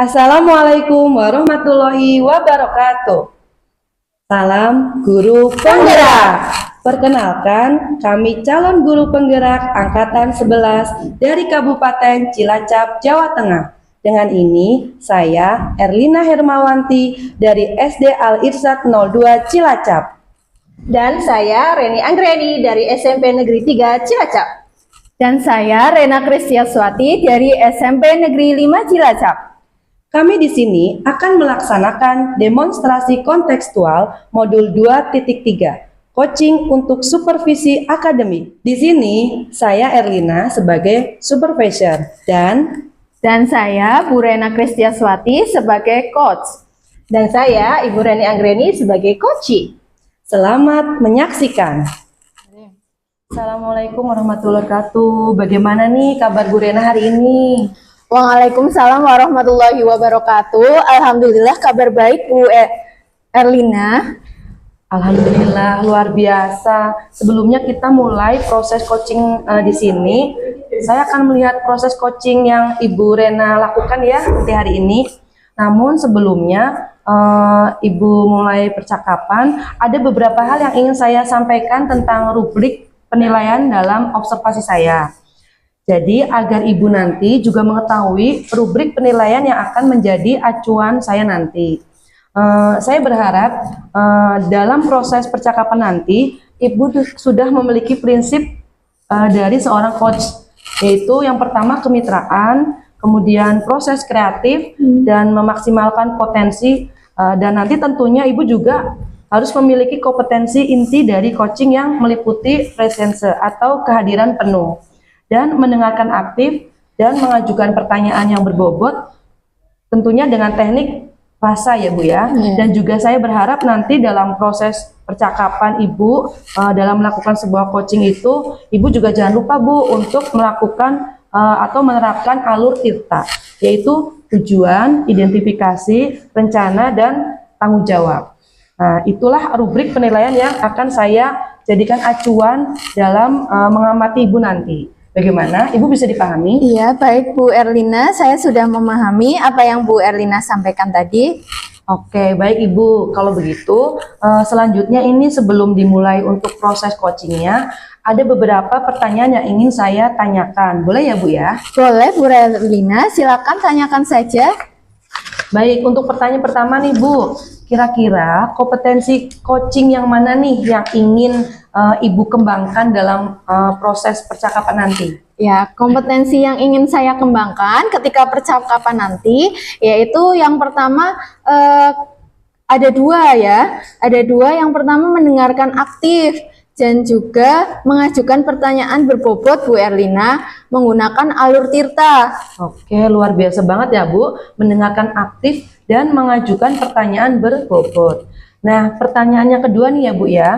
Assalamualaikum warahmatullahi wabarakatuh. Salam guru penggerak. Perkenalkan, kami calon guru penggerak angkatan 11 dari Kabupaten Cilacap, Jawa Tengah. Dengan ini, saya Erlina Hermawanti dari SD Al-Irsyad 02 Cilacap. Dan saya Reni Anggreni dari SMP Negeri 3 Cilacap. Dan saya Rena Kristiaswati dari SMP Negeri 5 Cilacap. Kami di sini akan melaksanakan demonstrasi kontekstual modul 2.3, coaching untuk supervisi akademik. Di sini saya Erlina sebagai supervisor dan saya Bu Rena Kristiaswati sebagai coach. Dan saya Ibu Reni Anggreni sebagai coachee. Selamat menyaksikan. Assalamualaikum warahmatullahi wabarakatuh. Bagaimana nih kabar Bu Rena hari ini? Waalaikumsalam warahmatullahi wabarakatuh. Alhamdulillah kabar baik Bu Erlina. Alhamdulillah luar biasa. Sebelumnya kita mulai proses coaching di sini. Saya akan melihat proses coaching yang Ibu Rena lakukan ya nanti hari ini. Namun sebelumnya Ibu mulai percakapan, ada beberapa hal yang ingin saya sampaikan tentang rubrik penilaian dalam observasi saya. Jadi agar Ibu nanti juga mengetahui rubrik penilaian yang akan menjadi acuan saya nanti. Saya berharap dalam proses percakapan nanti Ibu sudah memiliki prinsip dari seorang coach, yaitu yang pertama kemitraan, kemudian proses kreatif dan memaksimalkan potensi, dan nanti tentunya Ibu juga harus memiliki kompetensi inti dari coaching yang meliputi presence atau kehadiran penuh, dan mendengarkan aktif dan mengajukan pertanyaan yang berbobot, tentunya dengan teknik rasa ya Bu ya. Dan juga saya berharap nanti dalam proses percakapan Ibu dalam melakukan sebuah coaching itu, Ibu juga jangan lupa Bu untuk melakukan atau menerapkan alur tirta, yaitu tujuan, identifikasi, rencana, dan tanggung jawab. Nah, itulah rubrik penilaian yang akan saya jadikan acuan dalam mengamati Ibu nanti. Bagaimana? Ibu bisa dipahami? Iya, baik Bu Erlina, saya sudah memahami apa yang Bu Erlina sampaikan tadi. Oke, baik Ibu. Kalau begitu, selanjutnya ini sebelum dimulai untuk proses coachingnya, ada beberapa pertanyaan yang ingin saya tanyakan. Boleh ya Bu ya? Boleh Bu Erlina, silakan tanyakan saja. Baik, untuk pertanyaan pertama nih Bu, kira-kira kompetensi coaching yang mana nih yang ingin Ibu kembangkan dalam proses percakapan nanti? Ya, kompetensi yang ingin saya kembangkan ketika percakapan nanti, yaitu yang pertama ada dua ya. Ada dua, yang pertama mendengarkan aktif dan juga mengajukan pertanyaan berbobot Bu Erlina menggunakan alur tirta. Oke, luar biasa banget ya Bu, mendengarkan aktif dan mengajukan pertanyaan berbobot. Nah, pertanyaannya kedua nih ya Bu ya.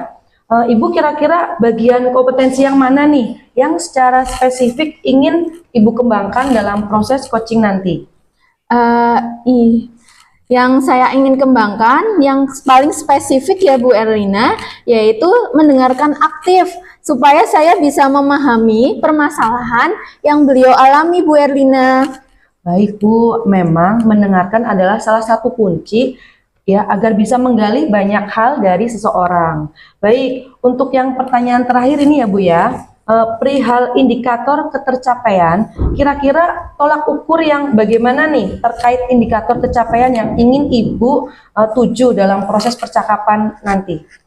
Ibu kira-kira bagian kompetensi yang mana nih yang secara spesifik ingin Ibu kembangkan dalam proses coaching nanti? Yang saya ingin kembangkan, yang paling spesifik ya Bu Erlina, yaitu mendengarkan aktif, supaya saya bisa memahami permasalahan yang beliau alami Bu Erlina. Baik Bu, memang mendengarkan adalah salah satu kunci ya agar bisa menggali banyak hal dari seseorang. Baik, untuk yang pertanyaan terakhir ini ya Bu ya, perihal indikator ketercapaian, kira-kira tolak ukur yang bagaimana nih terkait indikator kecapaian yang ingin Ibu tuju dalam proses percakapan nanti?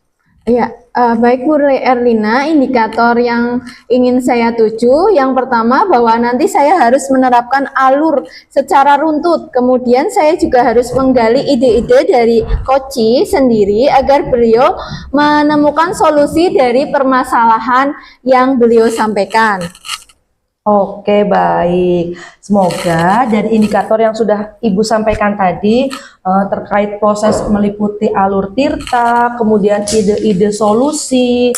Ya, baik Bu Erlina, indikator yang ingin saya tuju, yang pertama bahwa nanti saya harus menerapkan alur secara runtut, kemudian saya juga harus menggali ide-ide dari coachee sendiri agar beliau menemukan solusi dari permasalahan yang beliau sampaikan. Oke, baik. Semoga dari indikator yang sudah Ibu sampaikan tadi terkait proses meliputi alur tirta, kemudian ide-ide solusi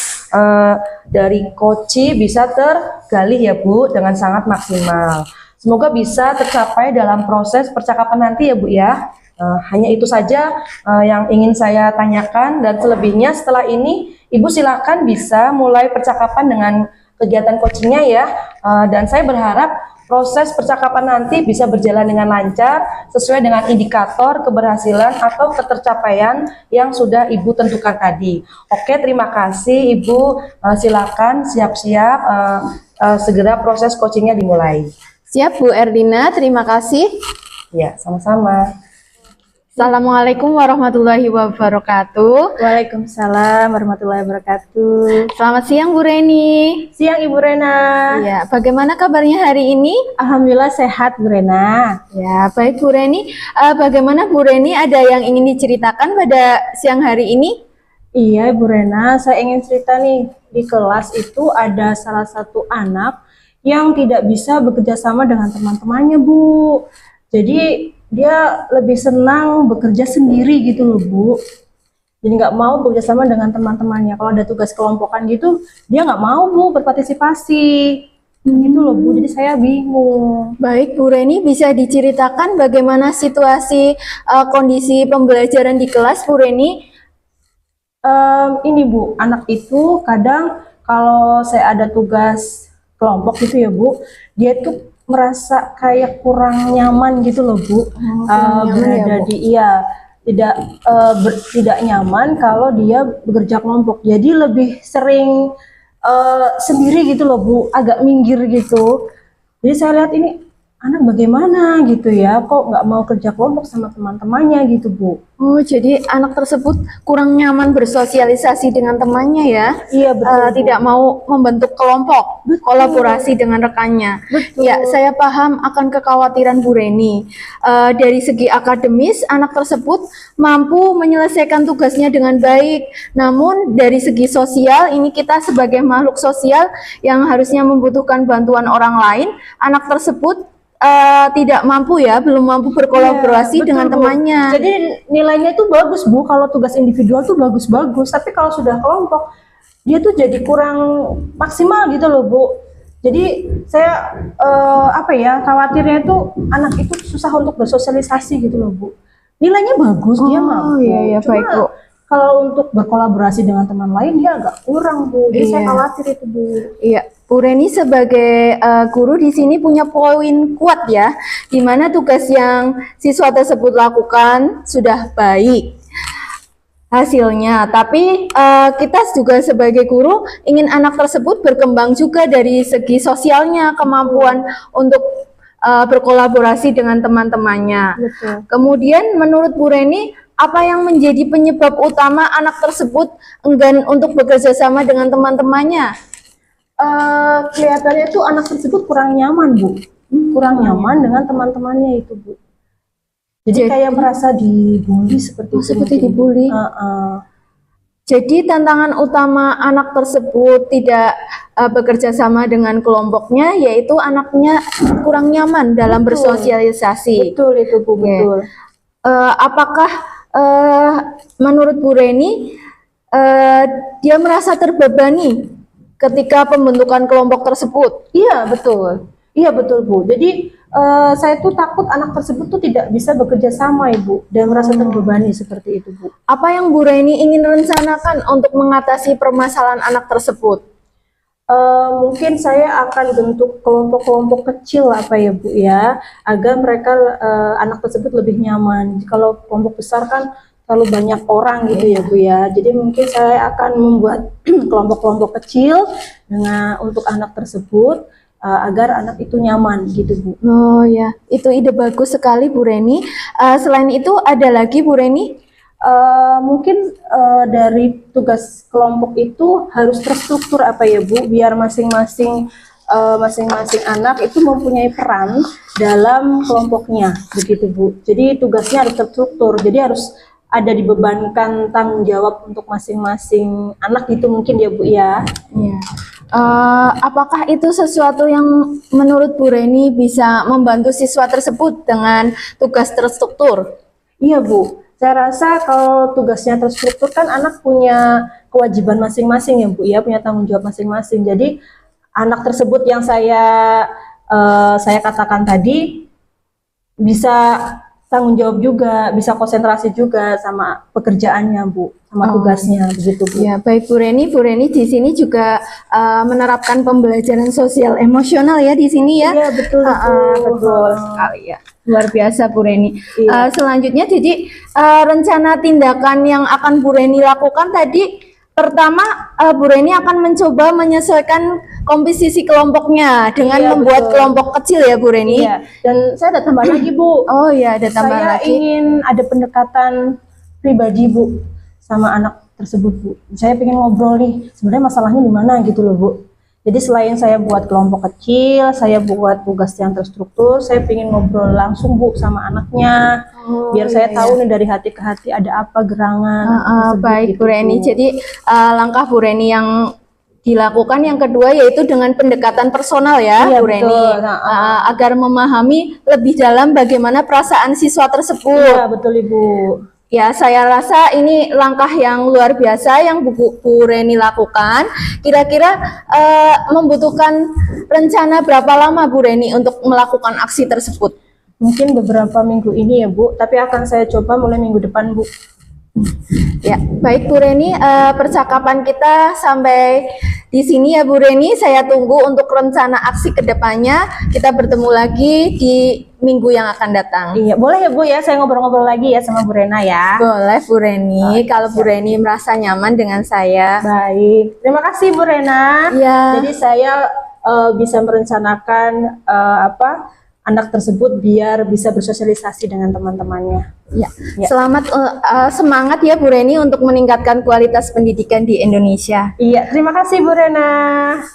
dari coachee bisa tergali ya Bu dengan sangat maksimal. Semoga bisa tercapai dalam proses percakapan nanti ya Bu ya. Hanya itu saja yang ingin saya tanyakan, dan selebihnya setelah ini Ibu silakan bisa mulai percakapan dengan kegiatan coachingnya ya, dan saya berharap proses percakapan nanti bisa berjalan dengan lancar sesuai dengan indikator keberhasilan atau ketercapaian yang sudah Ibu tentukan tadi. Oke, terima kasih Ibu. Silakan siap-siap segera proses coachingnya dimulai. Siap Bu Erlina, terima kasih. Ya, sama-sama. Assalamualaikum warahmatullahi wabarakatuh. Waalaikumsalam warahmatullahi wabarakatuh. Selamat siang Bu Reni. Siang Ibu Rena. Ya, bagaimana kabarnya hari ini? Alhamdulillah sehat Bu Rena. Ya, baik Bu Reni. Bagaimana Bu Reni, ada yang ingin diceritakan pada siang hari ini? Iya Bu Rena, saya ingin cerita nih. Di kelas itu ada salah satu anak yang tidak bisa bekerja sama dengan teman-temannya Bu. Jadi dia lebih senang bekerja sendiri gitu loh Bu. Jadi nggak mau bekerja sama dengan teman-temannya. Kalau ada tugas kelompokan gitu, dia nggak mau Bu berpartisipasi. Gitu loh Bu, jadi saya bingung. Baik Bu Reni, bisa diceritakan bagaimana situasi kondisi pembelajaran di kelas Bu Reni? Ini Bu, anak itu kadang kalau saya ada tugas kelompok gitu ya Bu, dia tuh merasa kayak kurang nyaman gitu loh Bu, berada di tidak nyaman kalau dia bekerja kelompok. Jadi lebih sering sendiri gitu loh Bu, agak minggir gitu. Jadi saya lihat ini anak bagaimana gitu ya, kok nggak mau kerja kelompok sama teman-temannya gitu Bu. Oh, jadi anak tersebut kurang nyaman bersosialisasi dengan temannya ya? Iya betul. Bu. Tidak mau membentuk kelompok, Betul. kolaborasi dengan rekannya. Betul. Ya, saya paham akan kekhawatiran Bu Reni. Dari segi akademis, anak tersebut mampu menyelesaikan tugasnya dengan baik. Namun dari segi sosial, ini kita sebagai makhluk sosial yang harusnya membutuhkan bantuan orang lain, anak tersebut tidak mampu ya, belum mampu berkolaborasi Betul, dengan Bu. temannya. Jadi nilainya itu bagus Bu, kalau tugas individual tuh bagus-bagus, tapi kalau sudah kelompok dia tuh jadi kurang maksimal gitu loh Bu. Jadi saya khawatirnya itu anak itu susah untuk bersosialisasi gitu loh Bu. Nilainya bagus, dia mampu. Iya, Cuma baik Bu. kalau untuk berkolaborasi dengan teman lain dia agak kurang Bu. Jadi saya Iya. khawatir itu Bu. Iya, Bu Reni sebagai guru di sini punya poin kuat ya, di mana tugas yang siswa tersebut lakukan sudah baik hasilnya. Tapi kita juga sebagai guru ingin anak tersebut berkembang juga dari segi sosialnya, kemampuan untuk berkolaborasi dengan teman-temannya. Betul. Kemudian menurut Bu Reni, apa yang menjadi penyebab utama anak tersebut enggan untuk bekerja sama dengan teman-temannya? Kelihatannya tuh anak tersebut kurang nyaman Bu, kurang nyaman dengan teman-temannya itu Bu. Jadi kayak merasa dibully seperti itu. Seperti mungkin. dibully. Jadi tantangan utama anak tersebut tidak bekerja sama dengan kelompoknya, yaitu anaknya kurang nyaman dalam Betul. bersosialisasi. Betul itu Bu, betul. Apakah menurut Bu Reni dia merasa terbebani ketika pembentukan kelompok tersebut? Iya betul, iya betul Bu. Jadi saya tuh takut anak tersebut tuh tidak bisa bekerja sama Ibu dan merasa terbebani seperti itu Bu. Apa yang Bu Reni ingin rencanakan untuk mengatasi permasalahan anak tersebut? Mungkin saya akan bentuk kelompok-kelompok kecil apa ya Bu ya, agar mereka anak tersebut lebih nyaman. Kalau kelompok besar kan terlalu banyak orang gitu ya Bu ya. Jadi mungkin saya akan membuat kelompok-kelompok kecil untuk anak tersebut agar anak itu nyaman gitu Bu. Oh ya, itu ide bagus sekali Bu Reni. Selain itu ada lagi Bu Reni? Mungkin dari tugas kelompok itu harus terstruktur apa ya Bu, biar masing-masing anak itu mempunyai peran dalam kelompoknya begitu Bu. Jadi tugasnya harus terstruktur, jadi harus ada dibebankan tanggung jawab untuk masing-masing anak gitu mungkin ya Bu ya. Ya. Apakah itu sesuatu yang menurut Bu Reni bisa membantu siswa tersebut dengan tugas terstruktur? Iya Bu, saya rasa kalau tugasnya terstruktur kan anak punya kewajiban masing-masing ya Bu ya, punya tanggung jawab masing-masing. Jadi anak tersebut yang saya katakan tadi bisa tanggung jawab juga, bisa konsentrasi juga sama pekerjaannya Bu. sama tugasnya begitu Bu. Ya, baik Bu Reni. Bu Reni di sini juga menerapkan pembelajaran sosial emosional ya di sini ya. Iya betul Betul sekali ya. Luar biasa Bu Reni. Iya. Selanjutnya jadi rencana tindakan yang akan Bu Reni lakukan tadi, pertama Bu Reni akan mencoba menyesuaikan komposisi kelompoknya dengan Iya, membuat betul. kelompok kecil ya Bu Reni. Iya, dan saya ada tambahan lagi Bu. Oh iya, ada tambahan Saya lagi. ingin ada pendekatan pribadi Bu sama anak tersebut Bu. Saya pengen ngobrol nih, sebenarnya masalahnya di mana gitu loh Bu. Jadi selain saya buat kelompok kecil, saya buat tugas yang terstruktur, saya pengen ngobrol langsung Bu sama anaknya. Oh, Biar saya iya, tahu nih dari hati ke hati ada apa gerangan. tersebut Baik gitu, Bu Reni. Jadi langkah Bu Reni yang dilakukan yang kedua yaitu dengan pendekatan personal ya Iya, Bu Reni. betul. Nah, Agar memahami lebih dalam bagaimana perasaan siswa tersebut. Iya betul Ibu. Ya, saya rasa ini langkah yang luar biasa yang Bu Reni lakukan. Kira-kira membutuhkan rencana berapa lama Bu Reni untuk melakukan aksi tersebut? Mungkin beberapa minggu ini ya Bu, tapi akan saya coba mulai minggu depan Bu. Ya, baik Bu Reni, percakapan kita sampai di sini ya Bu Reni. Saya tunggu untuk rencana aksi kedepannya. Kita bertemu lagi di minggu yang akan datang. Iya, boleh ya Bu ya, saya ngobrol-ngobrol lagi ya sama Bu Rena ya. Boleh Bu Reni, kalau Bu Reni merasa nyaman dengan saya. Baik, terima kasih Bu Rena. Ya. Jadi saya bisa merencanakan anak tersebut biar bisa bersosialisasi dengan teman-temannya. Ya, Ya. selamat semangat ya Bu Reni untuk meningkatkan kualitas pendidikan di Indonesia. Iya, terima kasih Bu Rena.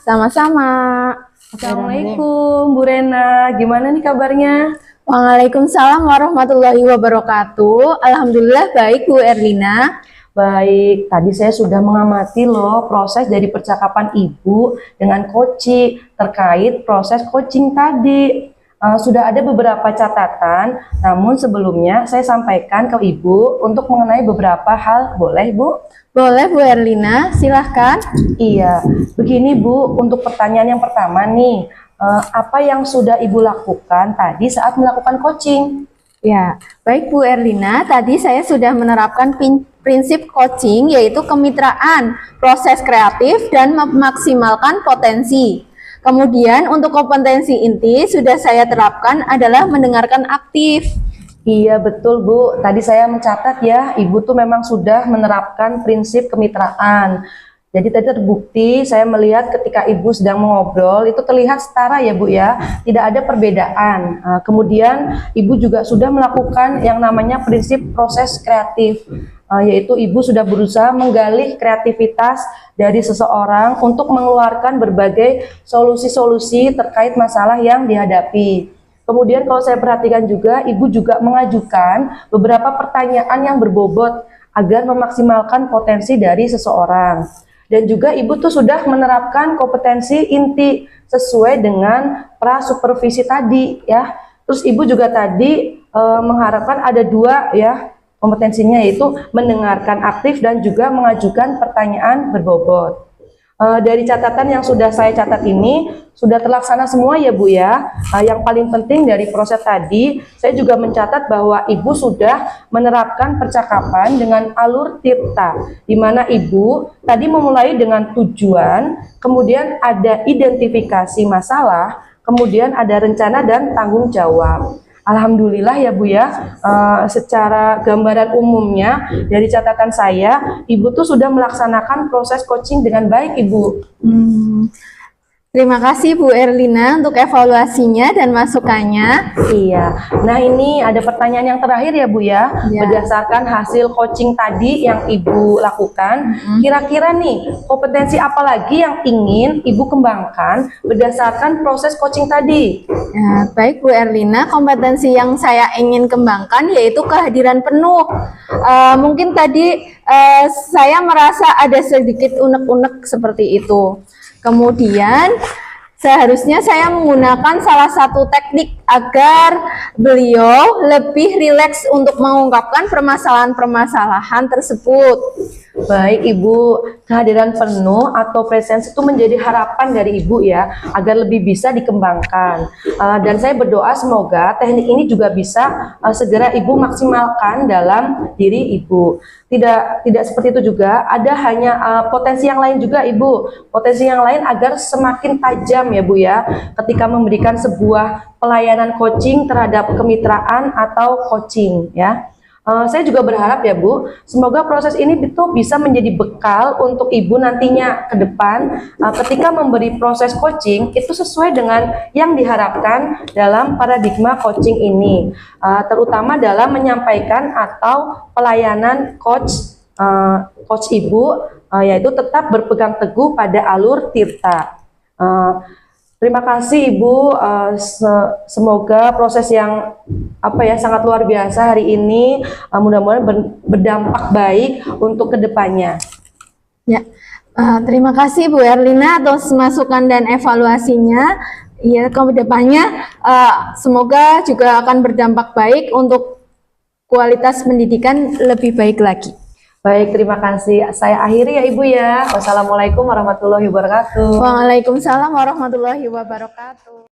Sama-sama. Assalamualaikum Bu Rena, gimana nih kabarnya? Waalaikumsalam warahmatullahi wabarakatuh. Alhamdulillah baik Bu Erlina. Baik, tadi saya sudah mengamati loh proses dari percakapan Ibu dengan Koci terkait proses coaching tadi. Sudah ada beberapa catatan, namun sebelumnya saya sampaikan ke Ibu untuk mengenai beberapa hal. Boleh Bu? Boleh Bu Erlina, silahkan. Iya, begini Bu, untuk pertanyaan yang pertama nih, apa yang sudah Ibu lakukan tadi saat melakukan coaching? Ya, baik Bu Erlina, tadi saya sudah menerapkan prinsip coaching yaitu kemitraan, proses kreatif, dan memaksimalkan potensi. Kemudian untuk kompetensi inti sudah saya terapkan adalah mendengarkan aktif. Iya betul Bu, tadi saya mencatat ya, Ibu tuh memang sudah menerapkan prinsip kemitraan. Jadi tadi terbukti saya melihat ketika Ibu sedang mengobrol itu terlihat setara ya Bu ya, tidak ada perbedaan. Kemudian Ibu juga sudah melakukan yang namanya prinsip proses kreatif, yaitu Ibu sudah berusaha menggali kreativitas dari seseorang untuk mengeluarkan berbagai solusi-solusi terkait masalah yang dihadapi. Kemudian kalau saya perhatikan juga, Ibu juga mengajukan beberapa pertanyaan yang berbobot agar memaksimalkan potensi dari seseorang. Dan juga Ibu tuh sudah menerapkan kompetensi inti sesuai dengan prasupervisi tadi ya. Terus Ibu juga tadi mengharapkan ada dua ya kompetensinya, yaitu mendengarkan aktif dan juga mengajukan pertanyaan berbobot. Dari catatan yang sudah saya catat ini sudah terlaksana semua ya Bu ya. Yang paling penting dari proses tadi, saya juga mencatat bahwa Ibu sudah menerapkan percakapan dengan alur tirta, di mana Ibu tadi memulai dengan tujuan, kemudian ada identifikasi masalah, kemudian ada rencana dan tanggung jawab. Alhamdulillah ya Bu ya, secara gambaran umumnya dari catatan saya, Ibu tuh sudah melaksanakan proses coaching dengan baik Ibu. Terima kasih Bu Erlina untuk evaluasinya dan masukannya. Iya, nah ini ada pertanyaan yang terakhir ya Bu ya, Ya. berdasarkan hasil coaching tadi yang Ibu lakukan, kira-kira nih kompetensi apa lagi yang ingin Ibu kembangkan berdasarkan proses coaching tadi? Ya, baik Bu Erlina, kompetensi yang saya ingin kembangkan yaitu kehadiran penuh. Mungkin tadi saya merasa ada sedikit unek-unek seperti itu. Kemudian seharusnya saya menggunakan salah satu teknik agar beliau lebih rileks untuk mengungkapkan permasalahan-permasalahan tersebut. Baik Ibu, kehadiran penuh atau presence itu menjadi harapan dari Ibu ya, agar lebih bisa dikembangkan. Dan saya berdoa semoga teknik ini juga bisa segera Ibu maksimalkan dalam diri Ibu. Tidak seperti itu juga, ada hanya potensi yang lain juga Ibu. Potensi yang lain agar semakin tajam ya Bu ya, ketika memberikan sebuah pelayanan coaching terhadap kemitraan atau coaching ya. Saya juga berharap ya Bu, semoga proses ini itu bisa menjadi bekal untuk Ibu nantinya ke depan ketika memberi proses coaching itu sesuai dengan yang diharapkan dalam paradigma coaching ini, terutama dalam menyampaikan atau pelayanan coach Ibu, yaitu tetap berpegang teguh pada alur Tirta. Terima kasih Ibu, semoga proses yang sangat luar biasa hari ini mudah-mudahan berdampak baik untuk kedepannya. Ya, terima kasih Bu Erlina atas masukan dan evaluasinya. Ya, ke depannya semoga juga akan berdampak baik untuk kualitas pendidikan lebih baik lagi. Baik, terima kasih. Saya akhiri ya Ibu ya. Wassalamualaikum warahmatullahi wabarakatuh. Waalaikumsalam warahmatullahi wabarakatuh.